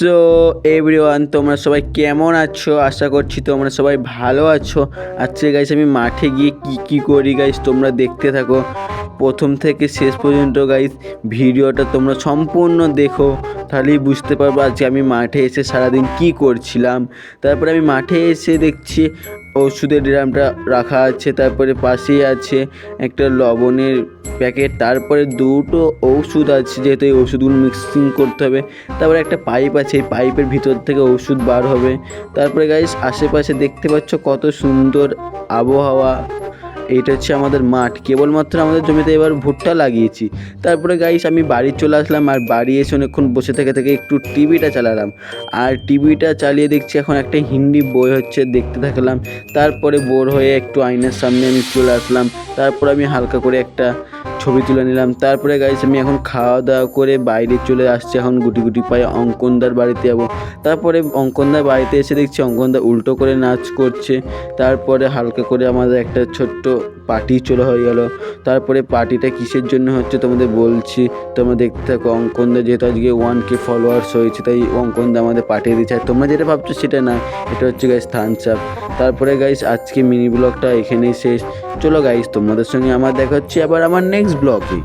So everyone, তোমরা সবাই কেমন আছো? আশা করছি তোমরা সবাই ভালো আছো। আজকে গাইস আমি মাঠে গিয়ে কি করি গাইস তোমরা দেখতে থাকো প্রথম থেকে শেষ পর্যন্ত। গাইস ভিডিওটা তোমরা সম্পূর্ণ দেখো, তাহলেই বুঝতে পারবো আজকে আমি মাঠে এসে সারাদিন কি করছিলাম। তারপরে আমি মাঠে এসে দেখছি ওষুধের ড্রামটা রাখা আছে, তারপরে পাশেই আছে একটা লবণের প্যাকেট, তারপরে দুটো ওষুধ আছে, যেহেতু এই ওষুধগুলো মিক্সিং করতে হবে। তারপরে একটা পাইপ আছে, এই পাইপের ভিতর থেকে ওষুধ বার হবে। তারপরে গাইস আশেপাশে দেখতে পাচ্ছ কত সুন্দর আবহাওয়া। এইটা হচ্ছে আমাদের মাঠ, কেবলমাত্র আমাদের জমিতে এবার ভুট্টা লাগিয়েছি। তারপরে গাইস আমি বাড়ি চলে আসলাম, আর বাড়ি এসে অনেকক্ষণ বসে থেকে একটু টিভিটা চালালাম। আর টিভিটা চালিয়ে দেখছি এখন একটা হিন্দি বই হচ্ছে, দেখতে থাকলাম। তারপরে বোর হয়ে একটু আয়নার সামনে আমি চলে আসলাম। তারপর আমি হালকা করে একটা ছবি তুলে নিলাম। তারপরে গাইস আমি এখন খাওয়া দাওয়া করে বাইরে চলে আসছি, এখন গুটি গুটি পায়ে অঙ্কনদার বাড়িতে যাবো। তারপরে অঙ্কনদার বাড়িতে এসে দেখছি অঙ্কনদা উল্টো করে নাচ করছে। তারপরে হালকা করে আমাদের একটা ছোট্ট পার্টি চলে হয়ে গেল। তারপরে পার্টিটা কিসের জন্য হচ্ছে তোমাদের বলছি, তোমরা দেখতে থাকো। অঙ্কনদা যেহেতু আজকে 1K ফলোয়ার্স হয়েছে, তাই অঙ্কনদা আমাদের পাঠিয়ে দিচ্ছে। আর তোমরা যেটা ভাবছো সেটা না, এটা হচ্ছে গাইস থামস আপ। তারপরে গাইস আজকে মিনি ব্লগটা এখানেই শেষ। চলো গাইস, তোমাদের সঙ্গে আমার দেখা হচ্ছে আবার আমার নেক্সট ব্লগে।